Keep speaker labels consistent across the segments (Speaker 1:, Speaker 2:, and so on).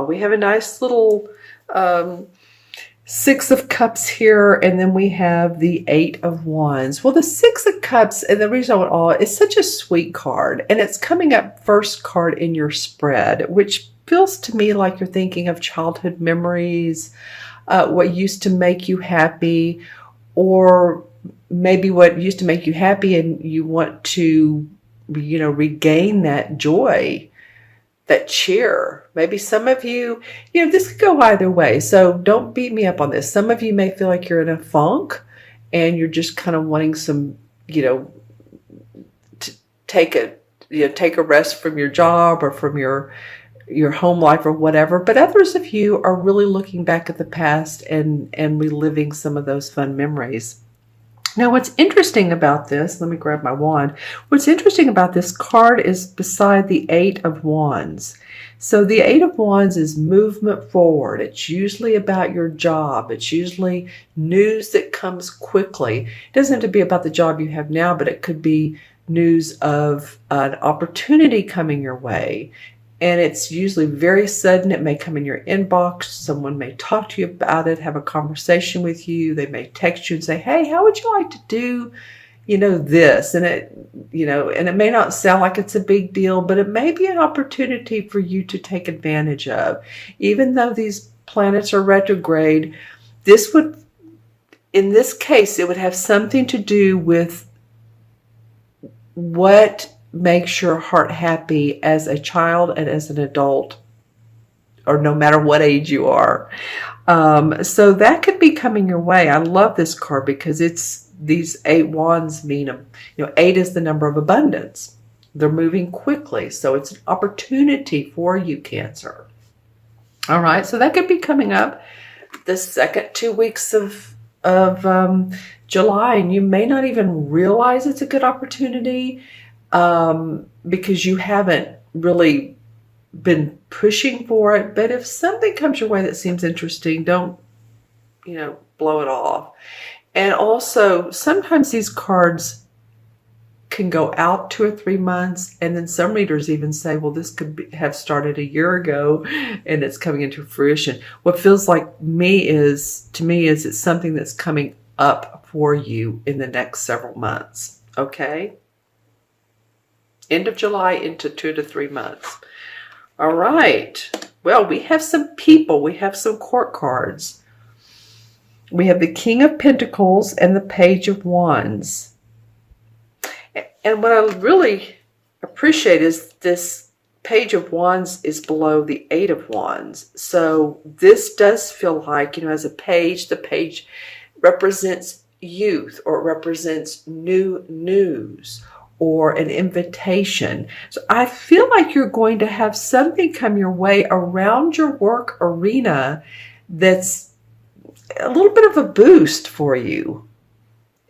Speaker 1: We have a nice little um, Six of Cups here, and then we have the Eight of Wands. Well, the Six of Cups, and the reason I want all, it's such a sweet card, and it's coming up first card in your spread, which feels to me like you're thinking of childhood memories, what used to make you happy, or maybe what used to make you happy and you want to, regain that joy, that cheer. Maybe some of you, this could go either way. So don't beat me up on this. Some of you may feel like you're in a funk and you're just kind of wanting some, to take a rest from your job or from your home life or whatever. But others of you are really looking back at the past and reliving some of those fun memories. Now, what's interesting about this, let me grab my wand. What's interesting about this card is beside the Eight of Wands. So the Eight of Wands is movement forward. It's usually about your job. It's usually news that comes quickly. It doesn't have to be about the job you have now, but it could be news of an opportunity coming your way. And it's usually very sudden. It may come in your inbox. Someone may talk to you about it, have a conversation with you. They may text you and say, hey, how would you like to do, this? And it may not sound like it's a big deal, but it may be an opportunity for you to take advantage of. Even though these planets are retrograde, in this case, it would have something to do with what makes your heart happy as a child and as an adult, or no matter what age you are. So that could be coming your way. I love this card because it's these Eight Wands mean, 8 is the number of abundance. They're moving quickly. So it's an opportunity for you, Cancer. All right. So that could be coming up the second 2 weeks of July, and you may not even realize it's a good opportunity because you haven't really been pushing for it. But if something comes your way that seems interesting, don't, blow it off. And also, sometimes these cards can go out 2 or 3 months, and then some readers even say, well, this could have started a year ago and it's coming into fruition. What feels like to me is it's something that's coming up for you in the next several months. Okay? End of July into 2 to 3 months. All right. Well, we have some people. We have some court cards. We have the King of Pentacles and the Page of Wands. And what I really appreciate is this Page of Wands is below the Eight of Wands. So this does feel like, as a page, the page represents youth, or it represents new news, or an invitation. So I feel like you're going to have something come your way around your work arena that's a little bit of a boost for you.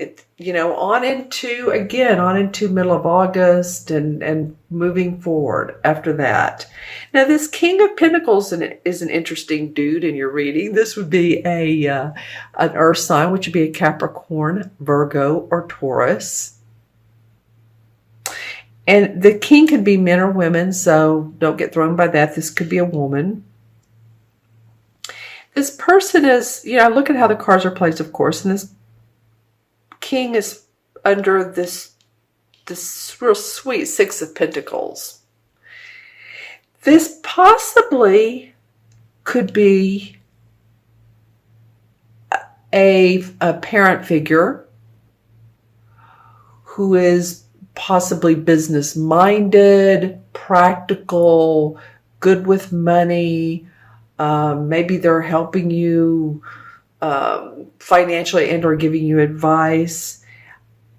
Speaker 1: On into middle of August and moving forward after that. Now, this King of Pentacles is an interesting dude in your reading. This would be an earth sign, which would be a Capricorn, Virgo, or Taurus. And the king could be men or women, so don't get thrown by that. This could be a woman. This person is, look at how the cards are placed, of course, and this king is under this real sweet Six of Pentacles. This possibly could be a parent figure who is possibly business-minded, practical, good with money. Maybe they're helping you financially and or giving you advice.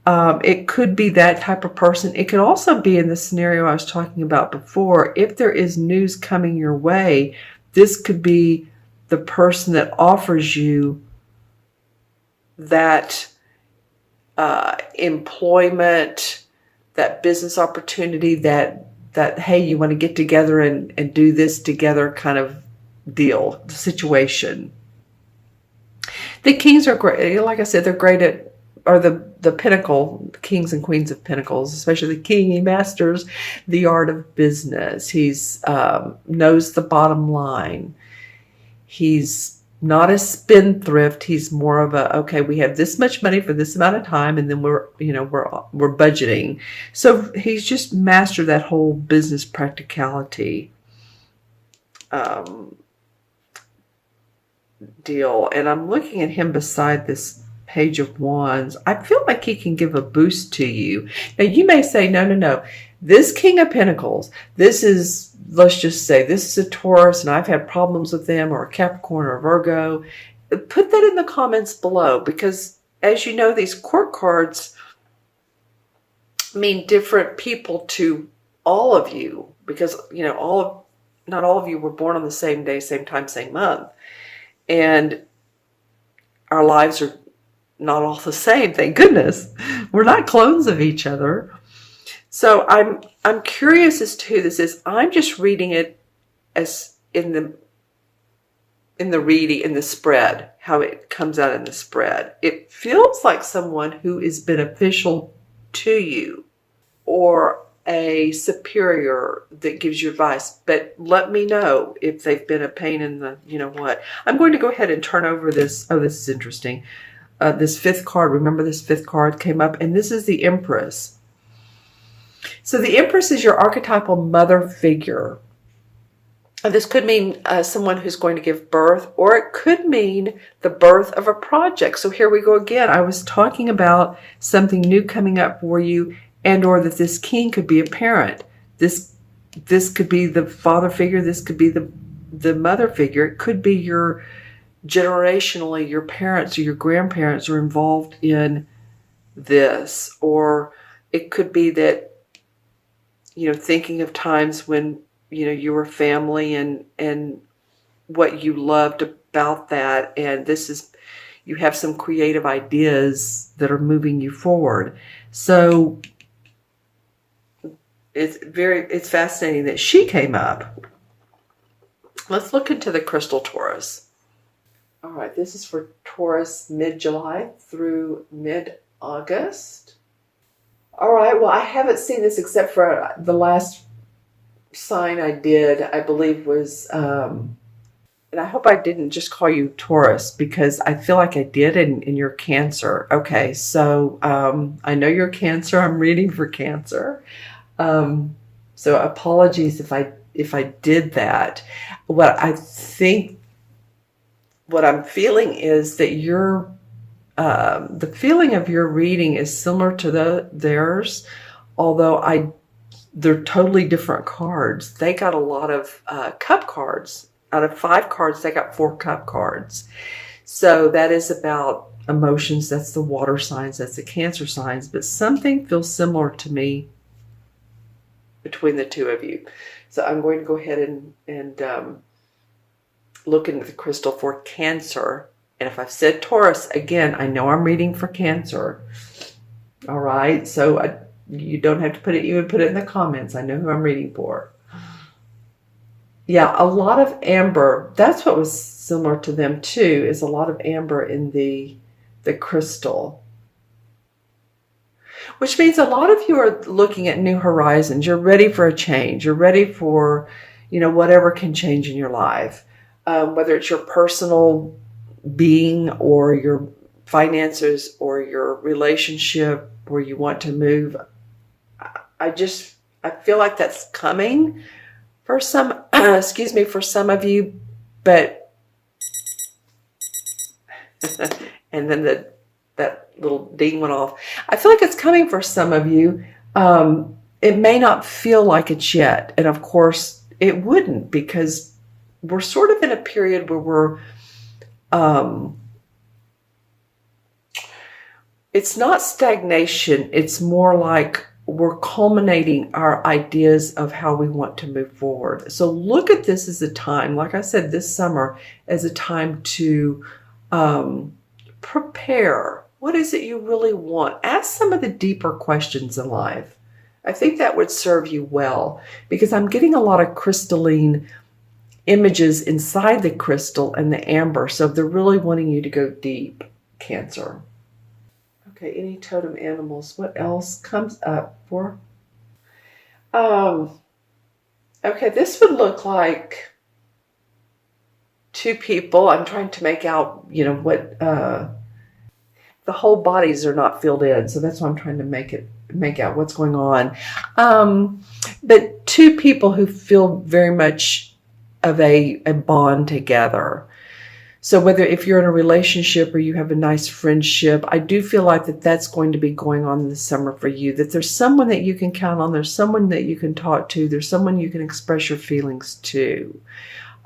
Speaker 1: It could be that type of person. It could also be in the scenario I was talking about before. If there is news coming your way, this could be the person that offers you that employment, that business opportunity, that hey, you want to get together and do this together kind of deal, situation. The kings are great. Like I said, they're great at or the pinnacle, kings and queens of pentacles, especially the king. He masters the art of business. He's knows the bottom line. He's not a spendthrift. He's more of a, okay, we have this much money for this amount of time, and then we're budgeting. So he's just mastered that whole business practicality deal. And I'm looking at him beside this Page of Wands. I feel like he can give a boost to you. Now you may say, no. This King of Pentacles, this is, let's just say, this is a Taurus and I've had problems with them, or a Capricorn or a Virgo. Put that in the comments below, because as you know, these court cards mean different people to all of you, because, not all of you were born on the same day, same time, same month. And our lives are not all the same, thank goodness. We're not clones of each other. So I'm curious as to who this is. I'm just reading it as in the spread, how it comes out in the spread. It feels like someone who is beneficial to you, or a superior that gives you advice. But let me know if they've been a pain in the, what. I'm going to go ahead and turn over this. Oh, this is interesting. This fifth card. Remember, this fifth card came up, and this is the Empress. So the Empress is your archetypal mother figure. This could mean someone who's going to give birth, or it could mean the birth of a project. So here we go again. I was talking about something new coming up for you, and or that this king could be a parent. This could be the father figure. This could be the mother figure. It could be generationally, your parents or your grandparents are involved in this. Or it could be that, thinking of times when, you were family and what you loved about that. And you have some creative ideas that are moving you forward. So it's fascinating that she came up. Let's look into the crystal Taurus. All right, this is for Taurus mid-July through mid-August. All right, well, I haven't seen this except for the last sign I did, I believe was, and I hope I didn't just call you Taurus, because I feel like I did, in your Cancer. Okay, so I know you're Cancer. I'm reading for Cancer. So apologies if I did that. What I'm feeling is that the feeling of your reading is similar to theirs, although they're totally different cards. They got a lot of cup cards. Out of 5 cards, they got 4 cup cards. So that is about emotions. That's the water signs. That's the Cancer signs. But something feels similar to me between the two of you. So I'm going to go ahead and look into the crystal for Cancer. And if I've said Taurus, again, I know I'm reading for Cancer. All right. So you don't have to put it, you would put it in the comments. I know who I'm reading for. Yeah, a lot of amber. That's what was similar to them too, is a lot of amber in the crystal. Which means a lot of you are looking at new horizons. You're ready for a change. You're ready for, whatever can change in your life. Whether it's your personal being, or your finances, or your relationship, where you want to move. I feel like that's coming for some, for some of you, but, and then that little ding went off. I feel like it's coming for some of you. It may not feel like it's yet. And of course it wouldn't, because we're sort of in a period where we're, it's not stagnation. It's more like we're culminating our ideas of how we want to move forward. So look at this as a time, like I said, this summer, as a time to prepare. What is it you really want? Ask some of the deeper questions in life. I think that would serve you well, because I'm getting a lot of crystalline images inside the crystal and the amber. So they're really wanting you to go deep, Cancer. Okay, any totem animals. What else comes up for? Okay, this would look like two people. I'm trying to make out, what the whole bodies are not filled in, so that's why I'm trying to make out what's going on. But two people who feel very much of a bond together. So whether if you're in a relationship or you have a nice friendship, I do feel like that's going to be going on this summer for you, that there's someone that you can count on, there's someone that you can talk to, there's someone you can express your feelings to,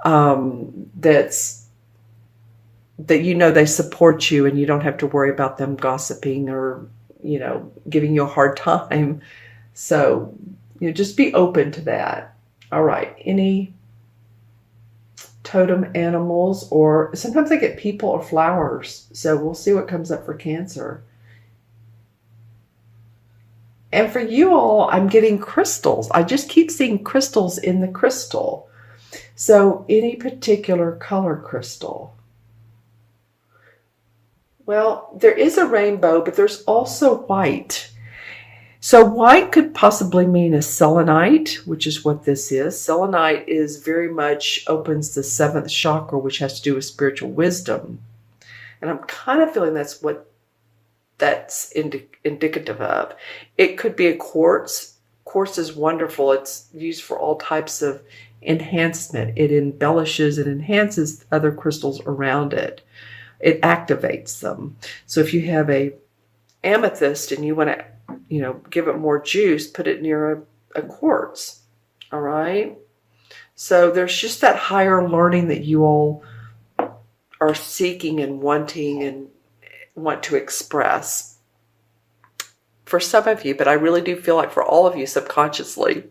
Speaker 1: that they support you and you don't have to worry about them gossiping or, giving you a hard time. So, just be open to that. All right. Any totem animals, or sometimes I get people or flowers. So we'll see what comes up for Cancer. And for you all, I'm getting crystals. I just keep seeing crystals in the crystal. So any particular color crystal? Well, there is a rainbow, but there's also white. So white could possibly mean a selenite, which is what this is. Selenite is very much opens the seventh chakra, which has to do with spiritual wisdom. And I'm kind of feeling that's what that's indicative of. It could be a quartz. Quartz is wonderful. It's used for all types of enhancement. It embellishes and enhances other crystals around it. It activates them. So if you have a amethyst and you want to give it more juice, put it near a quartz. All right. So there's just that higher learning that you all are seeking and wanting and want to express for some of you, but I really do feel like for all of you subconsciously.